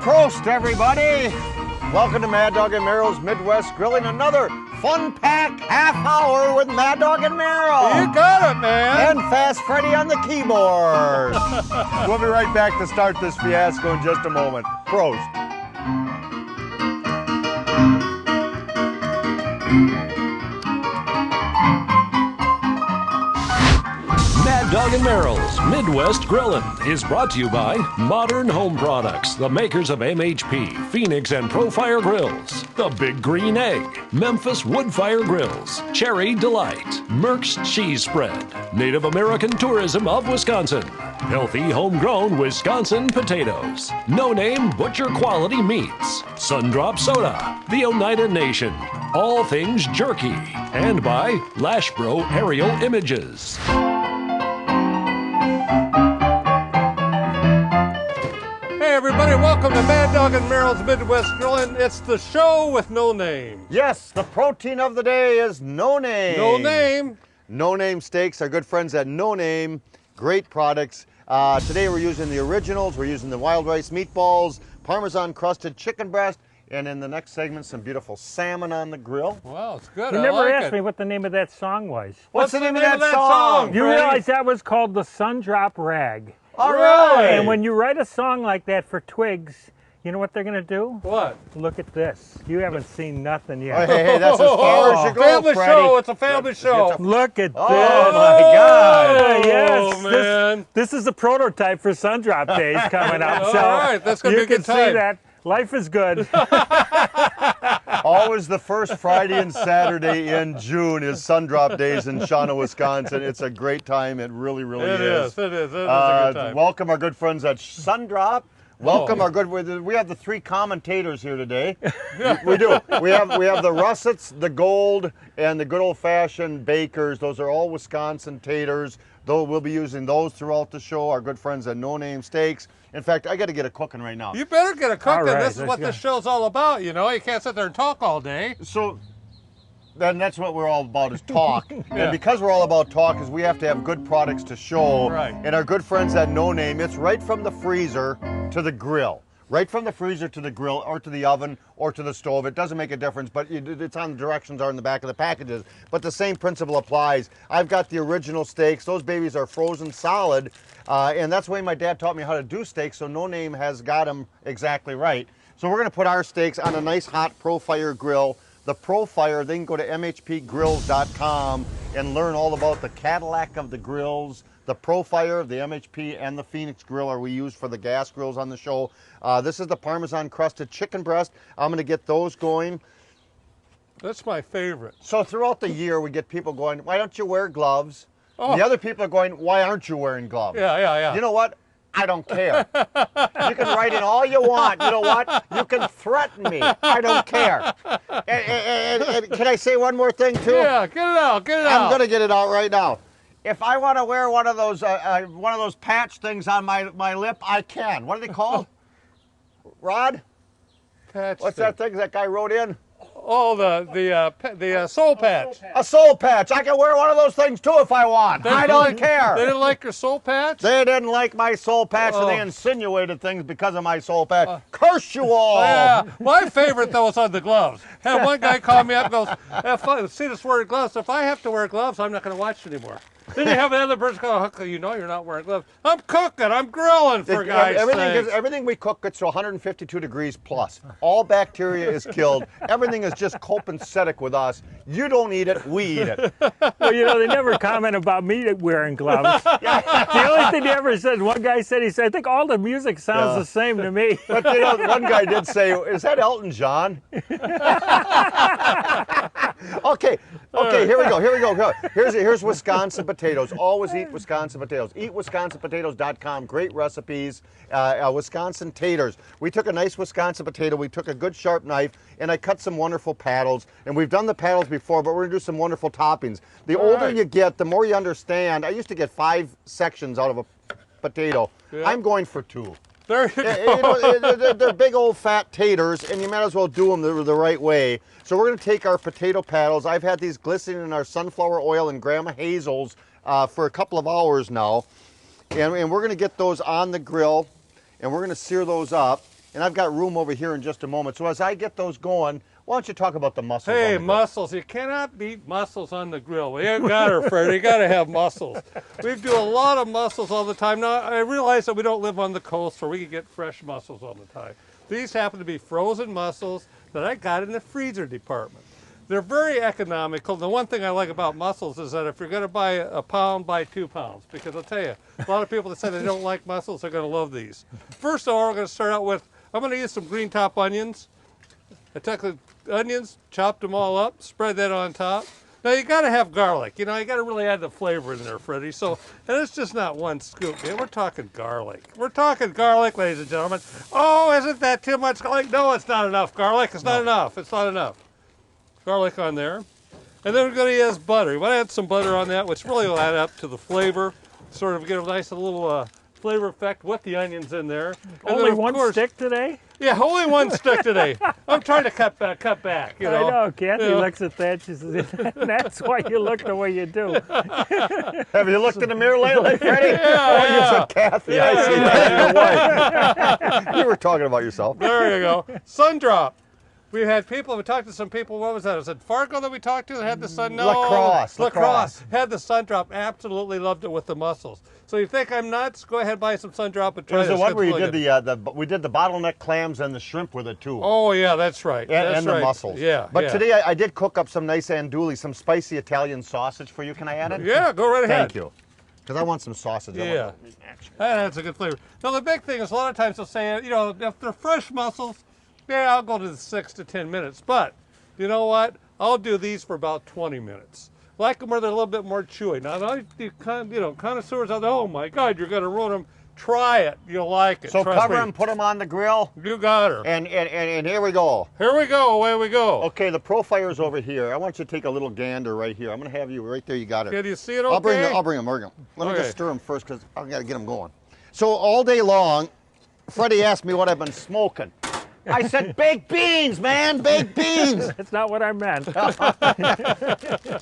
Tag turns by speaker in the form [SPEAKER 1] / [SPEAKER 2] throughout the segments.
[SPEAKER 1] Prost, everybody! Welcome to Mad Dog and Merrill's Midwest Grilling, another fun-packed half hour with Mad Dog and Merrill.
[SPEAKER 2] You got it, man!
[SPEAKER 1] And Fast Freddy on the keyboard. We'll be right back to start this fiasco in just a moment. Prost.
[SPEAKER 3] Mad Dog and Merrill's Midwest Grillin' is brought to you by Modern Home Products, the makers of MHP, Phoenix, and Profire Grills, The Big Green Egg, Memphis Woodfire Grills, Cherry Delight, Merck's Cheese Spread, Native American Tourism of Wisconsin, healthy homegrown Wisconsin potatoes, No Name Butcher Quality Meats, Sundrop Soda, the Oneida Nation, All Things Jerky, and by Lashbro Aerial Images.
[SPEAKER 2] Hey everybody, welcome to Mad Dog and Merrill's Midwest Grillin'. It's the show with no name.
[SPEAKER 1] Yes, the protein of the day is No Name.
[SPEAKER 2] No name.
[SPEAKER 1] No Name Steaks, our good friends at No Name. Great products. Today we're using the originals. We're using the wild rice meatballs, Parmesan crusted chicken breast, and in the next segment, some beautiful salmon on the grill.
[SPEAKER 2] Wow, it's good.
[SPEAKER 4] You
[SPEAKER 2] I
[SPEAKER 4] never
[SPEAKER 2] like
[SPEAKER 4] asked
[SPEAKER 2] it.
[SPEAKER 4] me what the name of that song was.
[SPEAKER 1] What's the name of that song?
[SPEAKER 4] You
[SPEAKER 2] Freddie?
[SPEAKER 4] realize that was called the Sundrop Rag.
[SPEAKER 1] All
[SPEAKER 2] Really?
[SPEAKER 1] right.
[SPEAKER 4] And when you write a song like that for Twigs, you know what they're going to do?
[SPEAKER 2] What?
[SPEAKER 4] Look at this. You haven't seen nothing
[SPEAKER 1] Oh,
[SPEAKER 4] yet.
[SPEAKER 1] hey, that's as far as you go,
[SPEAKER 2] Family
[SPEAKER 1] Freddie.
[SPEAKER 2] show. It's a family show.
[SPEAKER 4] Look at this.
[SPEAKER 1] Oh, my God.
[SPEAKER 4] Yes.
[SPEAKER 2] Oh, man.
[SPEAKER 4] This is the prototype for Sundrop Days coming up.
[SPEAKER 2] All
[SPEAKER 4] So
[SPEAKER 2] right, that's gonna
[SPEAKER 4] you
[SPEAKER 2] be a good
[SPEAKER 4] can see
[SPEAKER 2] time.
[SPEAKER 4] that. Life is good.
[SPEAKER 1] Always the first Friday and Saturday in June is Sundrop Days in Shawnee, Wisconsin. It's a great time. It really, really
[SPEAKER 2] It is. It is a good time.
[SPEAKER 1] Welcome our good friends at Sundrop. Welcome our good. We have the three commentators here today. We do. We have the russets, the gold, and the good old-fashioned bakers. Those are all Wisconsin taters. Though we'll be using those throughout the show. Our good friends at No Name Steaks. In fact, I got to get a cooking right now.
[SPEAKER 2] You better get a cooking.
[SPEAKER 4] All right,
[SPEAKER 2] This is what
[SPEAKER 4] let's
[SPEAKER 2] this
[SPEAKER 4] go.
[SPEAKER 2] show's all about, you know? You can't sit there and talk all day.
[SPEAKER 1] So then that's what we're all about is talk. And because we're all about talk is we have to have good products to show.
[SPEAKER 2] Right.
[SPEAKER 1] And our good friends at No Name, it's right from the freezer to the grill. Right from the freezer to the grill or to the oven or to the stove. It doesn't make a difference, but it's on the directions are in the back of the packages. But the same principle applies. I've got the original steaks. Those babies are frozen solid. And that's the way my dad taught me how to do steaks, so No Name has got them exactly right. So we're gonna put our steaks on a nice hot Profire grill. The Profire, they can go to mhpgrills.com and learn all about the Cadillac of the grills. The Profire, the MHP, and the Phoenix grill are we use for the gas grills on the show. This is the Parmesan crusted chicken breast. I'm gonna get those going.
[SPEAKER 2] That's my favorite.
[SPEAKER 1] So throughout the year, we get people going, why don't you wear gloves?
[SPEAKER 2] Oh.
[SPEAKER 1] The other people are going, why aren't you wearing gloves?
[SPEAKER 2] Yeah.
[SPEAKER 1] You know what? I don't care. You can write in all you want. You know what? You can threaten me. I don't care. And can I say one more thing too?
[SPEAKER 2] Yeah, get it out, get it out.
[SPEAKER 1] I'm gonna get it out right now. If I want to wear one of those patch things on my lip, I can. What are they called? Rod?
[SPEAKER 2] Patch
[SPEAKER 1] What's
[SPEAKER 2] thing.
[SPEAKER 1] that thing that guy wrote in?
[SPEAKER 2] Oh, the soul patch.
[SPEAKER 1] A soul patch. I can wear one of those things too if I want. I don't care.
[SPEAKER 2] They didn't like your soul patch?
[SPEAKER 1] They didn't like my soul patch, and they
[SPEAKER 2] Oh.
[SPEAKER 1] insinuated things because of my soul patch. Curse you all!
[SPEAKER 2] Yeah, my favorite though is on the gloves. Had one guy call me up and goes, see this word gloves, if I have to wear gloves, I'm not going to watch anymore. Then you have another person go, how come you know you're not wearing gloves? I'm cooking, I'm grilling for guys' sakes.
[SPEAKER 1] Everything we cook gets to 152 degrees plus. All bacteria is killed. Everything is just copacetic with us. You don't eat it, we eat it.
[SPEAKER 4] Well, you know, they never comment about me wearing gloves. The only thing they ever said, one guy said, he said, I think all the music sounds the same to me.
[SPEAKER 1] But you know, one guy did say, is that Elton John? Okay, here we go. Here's Wisconsin potatoes. Always eat Wisconsin potatoes. EatWisconsinPotatoes.com. Great recipes. Wisconsin taters. We took a nice Wisconsin potato. We took a good sharp knife, and I cut some wonderful paddles. And we've done the paddles before, but we're gonna do some wonderful toppings. The older you get, the more you understand. I used to get 5 sections out of a potato.
[SPEAKER 2] Yeah.
[SPEAKER 1] I'm going for 2.
[SPEAKER 2] There you
[SPEAKER 1] You
[SPEAKER 2] go.
[SPEAKER 1] know, they're big old fat taters, and you might as well do them the right way. So we're going to take our potato paddles. I've had these glistening in our sunflower oil and Grandma Hazel's for a couple of hours now. And we're going to get those on the grill, and we're going to sear those up. and I've got room over here in just a moment. So as I get those going, why don't you talk about the mussels?
[SPEAKER 2] Hey,
[SPEAKER 1] on the grill?
[SPEAKER 2] mussels. You cannot beat mussels on the grill. We ain't got her, Fred. You got to have mussels. We do a lot of mussels all the time. Now, I realize that we don't live on the coast where we can get fresh mussels all the time. These happen to be frozen mussels that I got in the freezer department. They're very economical. The one thing I like about mussels is that if you're going to buy a pound, buy 2 pounds. Because I'll tell you, a lot of people that say they don't like mussels are going to love these. First of all, we're going to start out with, I'm going to use some green top onions. I took the onions, chopped them all up, spread that on top. Now you got to have garlic. You know, you got to really add the flavor in there, Freddie. So, and it's just not one scoop, man. We're talking garlic. We're talking garlic, ladies and gentlemen. Oh, isn't that too much garlic? No, it's not enough garlic. It's not enough. It's not enough. Garlic on there. And then we're going to use butter. You want to add some butter on that, which really will add up to the flavor. Sort of get a nice little flavor effect with the onions in there. And
[SPEAKER 4] Only
[SPEAKER 2] then,
[SPEAKER 4] one
[SPEAKER 2] course,
[SPEAKER 4] stick today?
[SPEAKER 2] Yeah, only one stick today. I'm trying to cut back, you know.
[SPEAKER 4] I know. Kathy
[SPEAKER 2] You know.
[SPEAKER 4] looks at that. She says, that's why you look the way you do.
[SPEAKER 1] Have you looked in the mirror lately, Freddie?
[SPEAKER 2] Yeah.
[SPEAKER 1] You said Kathy. I see that. Your wife. You were talking about yourself.
[SPEAKER 2] There you go. Sundrop. We had people, we talked to some people, what was that? Was it Fargo that we talked to that had the sun? No.
[SPEAKER 1] Lacrosse.
[SPEAKER 2] Had the Sundrop. Absolutely loved it with the mussels. So you think I'm nuts? Go ahead, buy some Sundrop and
[SPEAKER 1] It
[SPEAKER 2] try
[SPEAKER 1] was
[SPEAKER 2] this.
[SPEAKER 1] the one
[SPEAKER 2] It's
[SPEAKER 1] where you
[SPEAKER 2] really
[SPEAKER 1] did
[SPEAKER 2] good.
[SPEAKER 1] we did the bottleneck clams and the shrimp with it too.
[SPEAKER 2] Oh, yeah, that's right.
[SPEAKER 1] And the mussels.
[SPEAKER 2] Yeah.
[SPEAKER 1] But
[SPEAKER 2] yeah.
[SPEAKER 1] today I did cook up some nice andouille, some spicy Italian sausage for you. Can I add it?
[SPEAKER 2] Yeah, go right ahead.
[SPEAKER 1] Thank you. Because I want some sausage. I
[SPEAKER 2] Yeah.
[SPEAKER 1] want some action.
[SPEAKER 2] That's a good flavor. Now, the big thing is a lot of times they'll say, you know, if they're fresh mussels, yeah, I'll go to the 6 to 10 minutes. But you know what? I'll do these for about 20 minutes. Like them where they're a little bit more chewy. Now, you know, connoisseurs out there, oh my God, you're going to ruin them. Try it. You'll like it.
[SPEAKER 1] So
[SPEAKER 2] Trust
[SPEAKER 1] cover
[SPEAKER 2] me.
[SPEAKER 1] them, put them on the grill,
[SPEAKER 2] You got her.
[SPEAKER 1] and here we go.
[SPEAKER 2] Here we go. Away we go.
[SPEAKER 1] Okay, the profile's over here. I want you to take a little gander right here. I'm going to have you right there. You got it.
[SPEAKER 2] Can you see it okay?
[SPEAKER 1] I'll bring them. Let me
[SPEAKER 2] Okay.
[SPEAKER 1] just stir them first because I've got to get them going. So all day long, Freddie asked me what I've been smoking. I said baked beans, man, baked beans.
[SPEAKER 4] That's not what I meant.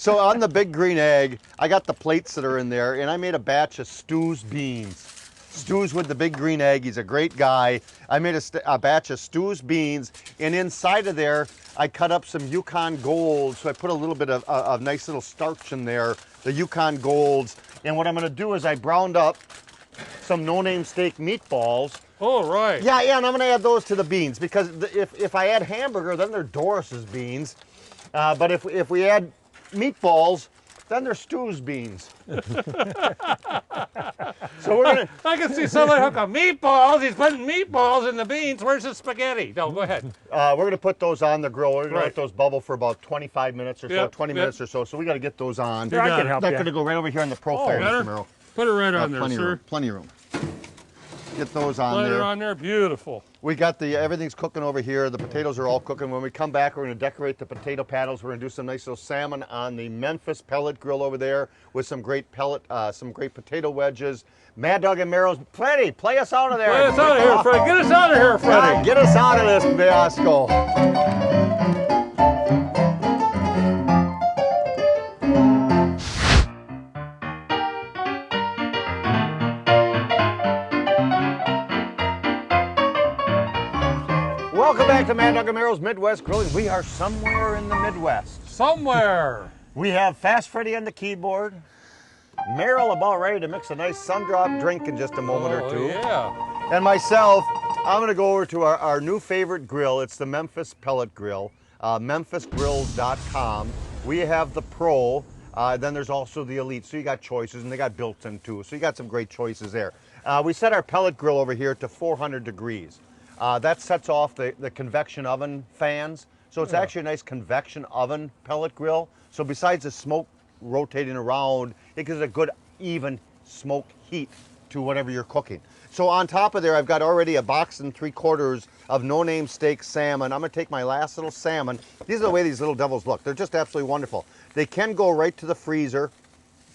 [SPEAKER 1] So on the big green egg, I got the plates that are in there, and I made a batch of Stu's beans. Stu's with the big green egg. He's a great guy. I made a batch of Stu's beans, and inside of there, I cut up some Yukon Golds. So I put a little bit of nice little starch in there, the Yukon Golds. And what I'm going to do is I browned up some no-name steak meatballs.
[SPEAKER 2] Oh, right.
[SPEAKER 1] Yeah, and I'm going to add those to the beans because if I add hamburger, then they're Doris's beans. But if we add meatballs, then they're Stu's beans. So we're gonna.
[SPEAKER 2] I can see somebody hook up meatballs. He's putting meatballs in the beans. Where's the spaghetti? No, go ahead.
[SPEAKER 1] We're gonna put those on the grill. We're gonna
[SPEAKER 2] Right.
[SPEAKER 1] let those bubble for about 25 minutes or so,
[SPEAKER 2] Yep,
[SPEAKER 1] 20
[SPEAKER 2] yep.
[SPEAKER 1] minutes or so. So we got to get those on.
[SPEAKER 4] Sure, I can help
[SPEAKER 1] That's
[SPEAKER 4] you.
[SPEAKER 1] gonna go right over here on the profile,
[SPEAKER 2] better?
[SPEAKER 1] Mr. Merrill.
[SPEAKER 2] Put it right on there,
[SPEAKER 1] Plenty of
[SPEAKER 2] sir.
[SPEAKER 1] room. Plenty of room. Get those on
[SPEAKER 2] Put it
[SPEAKER 1] there.
[SPEAKER 2] on there. Beautiful.
[SPEAKER 1] We got everything's cooking over here. The potatoes are all cooking. When we come back, we're going to decorate the potato paddles. We're going to do some nice little salmon on the Memphis pellet grill over there with some great potato wedges. Mad Dog and Merrill's. Freddie, play us out of there.
[SPEAKER 2] Get us out of here, Freddie. Get us out of here, Freddie.
[SPEAKER 1] Get us out of this fiasco. Welcome back to Mad Dog and Merrill's Midwest Grilling. We are somewhere in the Midwest.
[SPEAKER 2] Somewhere.
[SPEAKER 1] We have Fast Freddy on the keyboard. Merrill about ready to mix a nice Sundrop drink in just a moment or two.
[SPEAKER 2] Yeah.
[SPEAKER 1] And myself, I'm going to go over to our new favorite grill. It's the Memphis Pellet Grill, memphisgrills.com. We have the Pro, then there's also the Elite. So you got choices, and they got built-in too. So you got some great choices there. We set our pellet grill over here to 400 degrees. That sets off the convection oven fans. So it's actually a nice convection oven pellet grill. So besides the smoke rotating around, it gives a good even smoke heat to whatever you're cooking. So on top of there, I've got already a box and 3/4 of no-name steak salmon. I'm gonna take my last little salmon. These are the way these little devils look. They're just absolutely wonderful. They can go right to the freezer,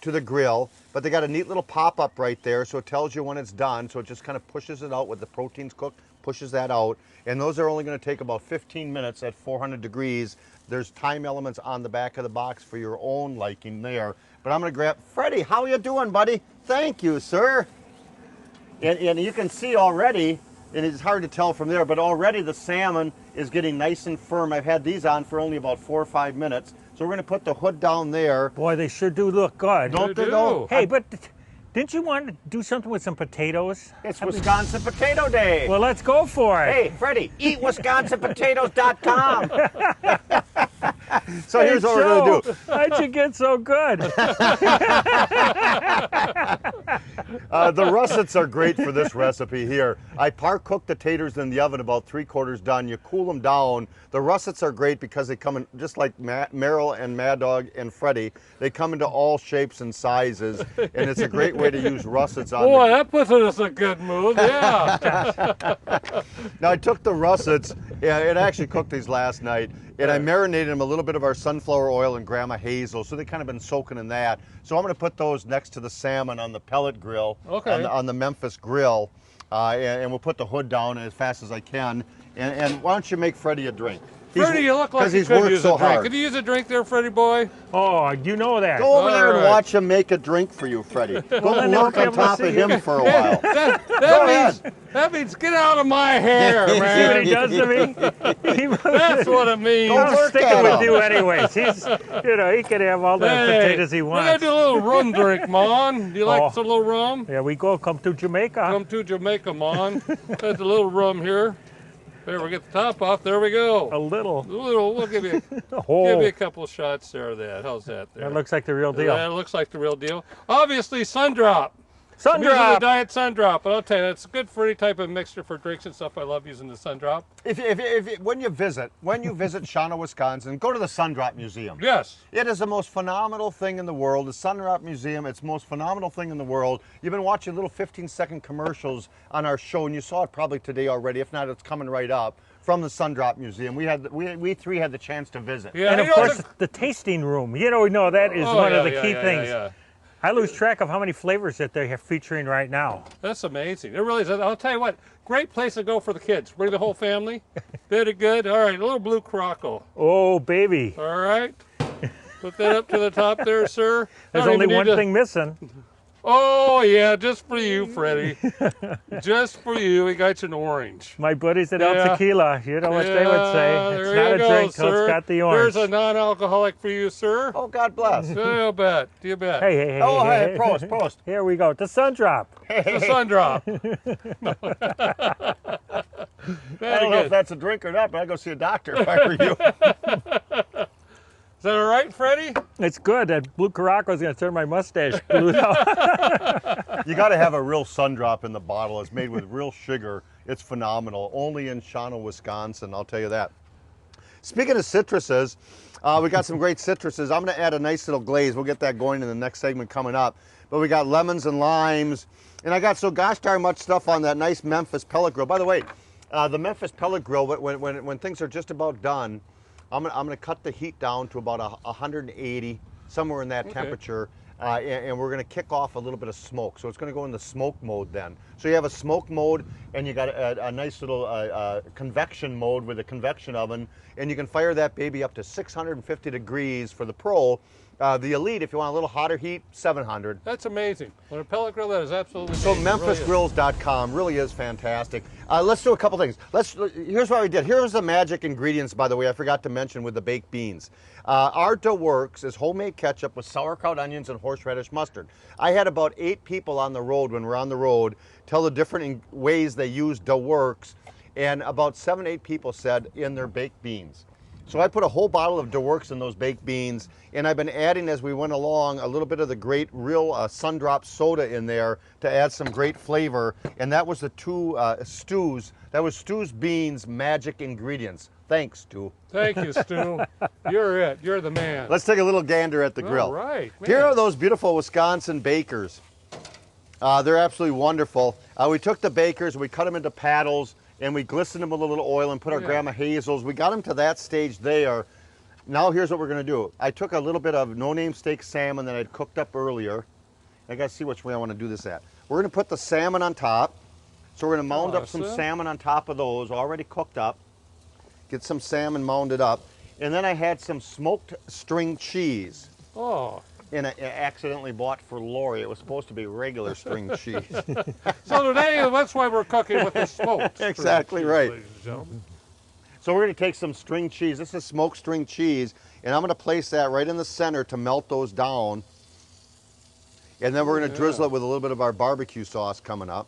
[SPEAKER 1] to the grill, but they got a neat little pop-up right there, so it tells you when it's done. So it just kind of pushes it out with the proteins cooked, pushes that out. And those are only gonna take about 15 minutes at 400 degrees. There's time elements on the back of the box for your own liking there. But I'm gonna grab, Freddie, how you doing, buddy? Thank you, sir. And you can see already and it's hard to tell from there, but already the salmon is getting nice and firm. I've had these on for only about 4 or 5 minutes. So we're gonna put the hood down there.
[SPEAKER 4] Boy, they sure do look good.
[SPEAKER 1] Don't they
[SPEAKER 2] do.
[SPEAKER 1] though?
[SPEAKER 4] Hey, but didn't you want to do something with some potatoes?
[SPEAKER 1] It's Wisconsin Potato Day.
[SPEAKER 4] Well, let's go for it.
[SPEAKER 1] Hey, Freddie, eat WisconsinPotatoes.com. So here's what we're going to do.
[SPEAKER 4] How'd you get so good?
[SPEAKER 1] The russets are great for this recipe here. I par-cook the taters in the oven about 3/4 done. You cool them down. The russets are great because they come in, just like Merrill and Mad Dog and Freddie, they come into all shapes and sizes, and it's a great way to use russets on
[SPEAKER 2] Boy, that puts us in a good mood. Yeah.
[SPEAKER 1] Now I took the russets, and I actually cooked these last night, and I marinated them a little bit of our sunflower oil and Grandma Hazel, so they kind of been soaking in that. So I'm going to put those next to the salmon on the pellet grill,
[SPEAKER 2] Okay.
[SPEAKER 1] on the Memphis grill, and we'll put the hood down as fast as I can. And why don't you make Freddie a drink?
[SPEAKER 2] Freddie, you look like you
[SPEAKER 1] he's
[SPEAKER 2] could
[SPEAKER 1] worked
[SPEAKER 2] use
[SPEAKER 1] so
[SPEAKER 2] a drink.
[SPEAKER 1] hard.
[SPEAKER 2] Could you use a drink there, Freddie boy?
[SPEAKER 4] Oh, you know that.
[SPEAKER 1] Go over there
[SPEAKER 2] All
[SPEAKER 1] and
[SPEAKER 2] right.
[SPEAKER 1] watch him make a drink for you, Freddie. Go
[SPEAKER 4] then
[SPEAKER 1] lurk
[SPEAKER 4] they'll
[SPEAKER 1] on
[SPEAKER 4] be able to
[SPEAKER 1] top of
[SPEAKER 4] see
[SPEAKER 1] him
[SPEAKER 4] you.
[SPEAKER 1] for a while.
[SPEAKER 2] That means get out of my hair,
[SPEAKER 4] See what
[SPEAKER 2] man.
[SPEAKER 4] he does to me?
[SPEAKER 2] That's what it means.
[SPEAKER 1] Go
[SPEAKER 4] I'm
[SPEAKER 1] work
[SPEAKER 4] sticking
[SPEAKER 1] at
[SPEAKER 4] with
[SPEAKER 1] him.
[SPEAKER 4] you anyways. He's, he can have all the potatoes he
[SPEAKER 2] We're gonna
[SPEAKER 4] wants.
[SPEAKER 2] do a little rum drink, Mon. Do you like
[SPEAKER 4] Oh.
[SPEAKER 2] some little rum?
[SPEAKER 4] There we go. Come to Jamaica.
[SPEAKER 2] Come to Jamaica, Mon. That's a little rum here. There, we get the top off. There we go.
[SPEAKER 4] A little.
[SPEAKER 2] We'll give you
[SPEAKER 4] Oh,
[SPEAKER 2] a couple of shots there of that. How's that there?
[SPEAKER 4] that looks like the real deal.
[SPEAKER 2] That looks like the real deal. Obviously, Sun Drop.
[SPEAKER 4] Sun
[SPEAKER 2] I'm using the
[SPEAKER 4] drop.
[SPEAKER 2] Diet Sun Drop, but I'll tell you, it's good for any type of mixture for drinks and stuff. I love using the Sun Drop.
[SPEAKER 1] When you visit Shawano, Wisconsin, go to the Sun Drop Museum.
[SPEAKER 2] Yes.
[SPEAKER 1] It is the most phenomenal thing in the world. The Sun Drop Museum, it's the most phenomenal thing in the world. You've been watching little 15-second commercials on our show, and you saw it probably today already. If not, it's coming right up from the Sun Drop Museum. We three had the chance to visit.
[SPEAKER 2] Yeah.
[SPEAKER 4] And of
[SPEAKER 2] you know,
[SPEAKER 4] course, the tasting room. You know that is
[SPEAKER 2] oh,
[SPEAKER 4] one
[SPEAKER 2] yeah,
[SPEAKER 4] of the
[SPEAKER 2] yeah,
[SPEAKER 4] key
[SPEAKER 2] yeah,
[SPEAKER 4] things.
[SPEAKER 2] yeah.
[SPEAKER 4] I lose track of how many flavors that they're featuring right now.
[SPEAKER 2] That's amazing. It really is. I'll tell you what, great place to go for the kids. Bring the whole family. Very good. All right, a little blue crockle.
[SPEAKER 4] Oh, baby.
[SPEAKER 2] All right. Put that up to the top there, sir.
[SPEAKER 4] There's
[SPEAKER 2] I don't
[SPEAKER 4] only
[SPEAKER 2] even
[SPEAKER 4] one
[SPEAKER 2] need to-
[SPEAKER 4] thing missing.
[SPEAKER 2] Oh, yeah, just for you, Freddie. Just for you, we got you an orange.
[SPEAKER 4] My buddies at El
[SPEAKER 2] Yeah.
[SPEAKER 4] Tequila, you know what they would say.
[SPEAKER 2] there
[SPEAKER 4] It's
[SPEAKER 2] you
[SPEAKER 4] not a
[SPEAKER 2] go,
[SPEAKER 4] drink till
[SPEAKER 2] sir.
[SPEAKER 4] it's got the orange.
[SPEAKER 2] There's a non-alcoholic for you, sir.
[SPEAKER 1] Oh, God bless.
[SPEAKER 2] You bet. You bet.
[SPEAKER 4] Hey, hey, hey.
[SPEAKER 1] Oh,
[SPEAKER 4] hey,
[SPEAKER 1] hey, prost.
[SPEAKER 4] Here we go. The Sun Drop.
[SPEAKER 2] The Sun Drop.
[SPEAKER 1] I
[SPEAKER 2] Very
[SPEAKER 1] don't know if
[SPEAKER 2] good.
[SPEAKER 1] that's a drink or not, but I'd go see a doctor if I were you.
[SPEAKER 2] Is that all right, Freddie?
[SPEAKER 4] It's good. That blue Caraco is going to turn my mustache blue now.
[SPEAKER 1] You got to have a real Sun Drop in the bottle. It's made with real sugar. It's phenomenal. Only in Shawano, Wisconsin, I'll tell you that. Speaking of citruses, we got some great citruses. I'm going to add a nice little glaze. We'll get that going in the next segment coming up. But we got lemons and limes. And I got so gosh darn much stuff on that nice Memphis pellet grill. By the way, the Memphis pellet grill, when things are just about done, I'm gonna cut the heat down to about 180, somewhere in that temperature, and we're gonna kick off a little bit of smoke. So it's gonna go in the smoke mode then. So you have a smoke mode, and you got a nice little convection mode with a convection oven, and you can fire that baby up to 650 degrees for the Pro. The Elite, if you want a little hotter heat, 700.
[SPEAKER 2] That's amazing. When a pellet grill, that is absolutely
[SPEAKER 1] So
[SPEAKER 2] amazing. It really is.
[SPEAKER 1] MemphisGrills.com really is fantastic. Let's do a couple things. Here's what we did. Here's the magic ingredients, by the way, I forgot to mention with the baked beans. Our dough works is homemade ketchup with sauerkraut, onions, and horseradish mustard. I had about 8 people on the road when we're on the road tell the different ways they use dough works, and about 7, 8 people said in their baked beans. So I put a whole bottle of DeWorks in those baked beans, and I've been adding as we went along a little bit of the great real Sun Drop soda in there to add some great flavor. And that was the two Stu's. That was Stu's Beans magic ingredients. Thanks, Stu.
[SPEAKER 2] Thank you, Stu. You're it. You're the man.
[SPEAKER 1] Let's take a little gander at the grill.
[SPEAKER 2] All right.
[SPEAKER 1] Here
[SPEAKER 2] man.
[SPEAKER 1] are those beautiful Wisconsin bakers. They're absolutely wonderful. We took the bakers, we cut them into paddles, and we glistened them with a little oil and put our Grandma Hazels. We got them to that stage there. Now here's what we're gonna do. I took a little bit of no-name steak salmon that I'd cooked up earlier. I gotta see which way I wanna do this at. We're gonna put the salmon on top. So we're gonna mound up some
[SPEAKER 2] Awesome.
[SPEAKER 1] salmon on top of those, already cooked up. Get some salmon mounded up. And then I had some smoked string cheese.
[SPEAKER 2] Oh,
[SPEAKER 1] and I accidentally bought for Lori. It was supposed to be regular string cheese.
[SPEAKER 2] So today, that's why we're cooking with the smoked.
[SPEAKER 1] Exactly
[SPEAKER 2] string cheese,
[SPEAKER 1] right.
[SPEAKER 2] ladies and gentlemen.
[SPEAKER 1] So we're going to take some string cheese. This is smoked string cheese, and I'm going to place that right in the center to melt those down. And then we're going to drizzle it with a little bit of our barbecue sauce coming up.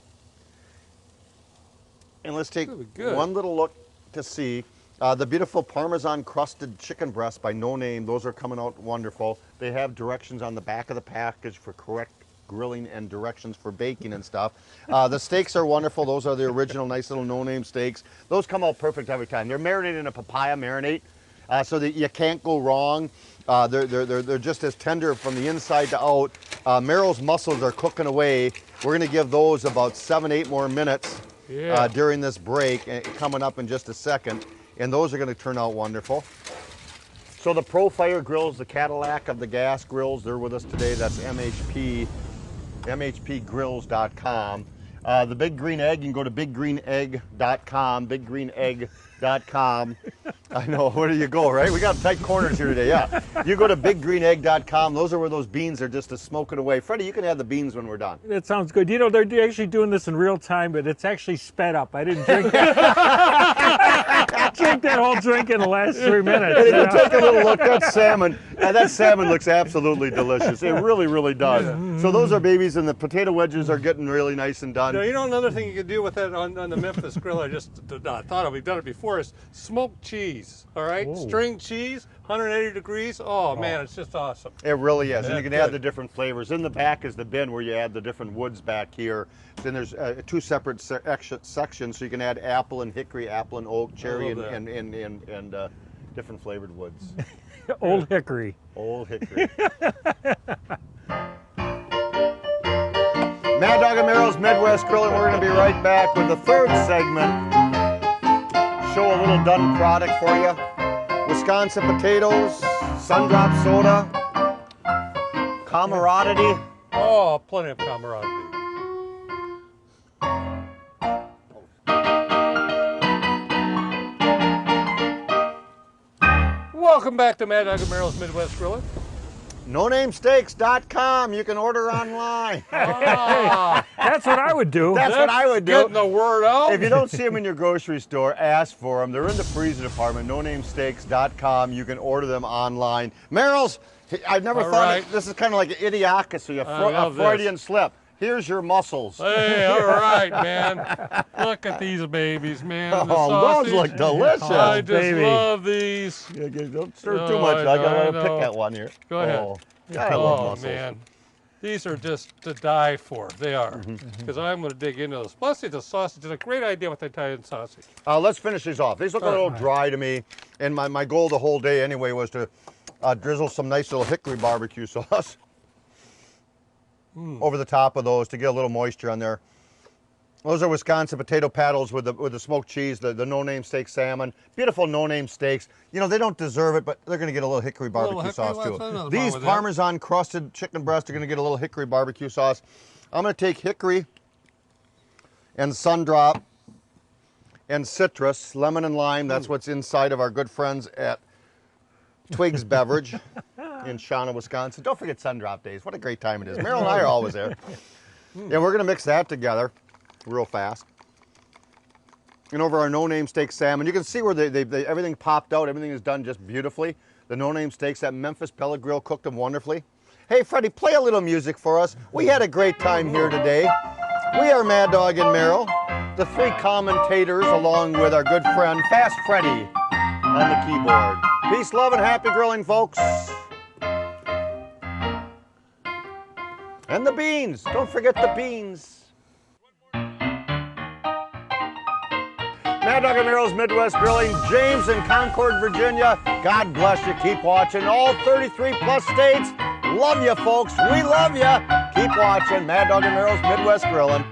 [SPEAKER 1] And let's take one little look to see. The beautiful Parmesan crusted chicken breast by No Name. Those are coming out wonderful. They have directions on the back of the package for correct grilling and directions for baking and stuff. The steaks are wonderful. Those are the original nice little No Name steaks. Those come out perfect every time. They're marinated in a papaya marinade, so that you can't go wrong. They're just as tender from the inside to out. Merrill's mussels are cooking away. We're going to give those about 7-8 more minutes during this break, coming up in just a second. And those are going to turn out wonderful. So the Pro-Fire grills, the Cadillac of the gas grills, they're with us today. That's mhpgrills.com. The Big Green Egg, you can go to biggreenegg.com, biggreenegg.com. I know, where do you go, right? We got tight corners here today, yeah. You go to biggreenegg.com. Those are where those beans are just smoking away. Freddie, you can have the beans when we're done.
[SPEAKER 4] That sounds good. You know, they're actually doing this in real time, but it's actually sped up. I didn't drink that. Drink that whole drink in the last 3 minutes.
[SPEAKER 1] Hey, you take a little look, that salmon looks absolutely delicious. It really, really does. So those are babies, and the potato wedges are getting really nice and done.
[SPEAKER 2] You know, another thing you could do with that on the Memphis grill, I just thought of, we've done it before, is smoked cheese, all right?
[SPEAKER 4] Ooh.
[SPEAKER 2] String cheese, 180 degrees. Oh, man, it's just awesome.
[SPEAKER 1] It really is, and you can
[SPEAKER 2] Yeah,
[SPEAKER 1] add the different flavors. In the back is the bin where you add the different woods back here. Then there's two separate sections, so you can add apple and hickory, apple and oak, cherry, and different flavored woods.
[SPEAKER 4] Old hickory.
[SPEAKER 1] Old hickory. Mad Dog and Merrill's Midwest Grill, and we're going to be right back with the third segment. Show a little done product for you. Wisconsin potatoes, Sundrop soda, camaraderie.
[SPEAKER 2] Oh, plenty of camaraderie. Welcome back to Mad Dog and Merrill's Midwest Grillin'.
[SPEAKER 1] NoNameSteaks.com. You can order online.
[SPEAKER 4] That's what I would do.
[SPEAKER 1] That's what I would do.
[SPEAKER 2] Getting the word out.
[SPEAKER 1] If you don't see them in your grocery store, ask for them. They're in the freezer department, NoNameSteaks.com. You can order them online. Merrill's, I've never thought this is kind of like an idiocracy, a Freudian slip. Here's your mussels.
[SPEAKER 2] Hey, all right, man. Look at these babies, man. The
[SPEAKER 1] those
[SPEAKER 2] sausage.
[SPEAKER 1] look delicious.
[SPEAKER 2] I just
[SPEAKER 4] baby.
[SPEAKER 2] love these.
[SPEAKER 1] Yeah, don't stir too much. I gotta pick at one here.
[SPEAKER 2] Go ahead.
[SPEAKER 1] Oh, God, I love mussels.
[SPEAKER 2] Man. These are just to die for. They are. Because I'm going to dig into those. Plus, the sausage is a great idea with the Italian sausage.
[SPEAKER 1] Let's finish these off. These look a little dry to me. And my goal the whole day anyway was to drizzle some nice little hickory barbecue sauce over the top of those to get a little moisture on there. Those are Wisconsin potato paddles with the smoked cheese, the No Name steak salmon. Beautiful No Name steaks. You know, they don't deserve it, but they're going to get a little hickory barbecue sauce too. These Parmesan crusted chicken breasts are going to get a little hickory barbecue sauce. I'm going to take hickory and Sundrop and citrus, lemon and lime. That's what's inside of our good friends at Twiggs Beverage in Shawnee, Wisconsin. Don't forget Sundrop days. What a great time it is. Merrill and I are always there. And we're going to mix that together real fast. And over our No Name steak salmon, you can see where they everything popped out. Everything is done just beautifully. The No Name steaks, that Memphis pellet grill cooked them wonderfully. Hey, Freddie, play a little music for us. We had a great time here today. We are Mad Dog and Merrill, the three commentators, along with our good friend Fast Freddie on the keyboard. Peace, love, and happy grilling, folks. And the beans. Don't forget the beans. Mad Dog and Merrill's Midwest Grilling, James in Concord, Virginia. God bless you. Keep watching. All 33 plus states. Love you, folks. We love you. Keep watching Mad Dog and Merrill's Midwest Grilling.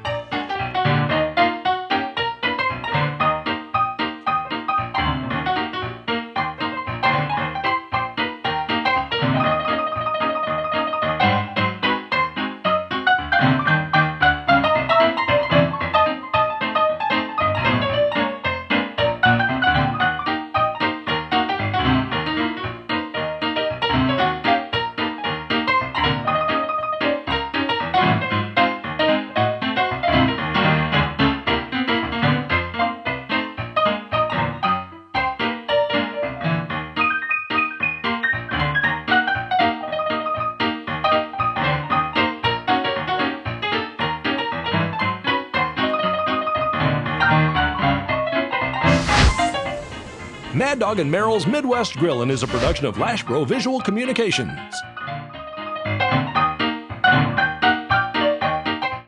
[SPEAKER 3] Mad Dog and Merrill's Midwest Grillin' is a production of Lashbro Visual Communications.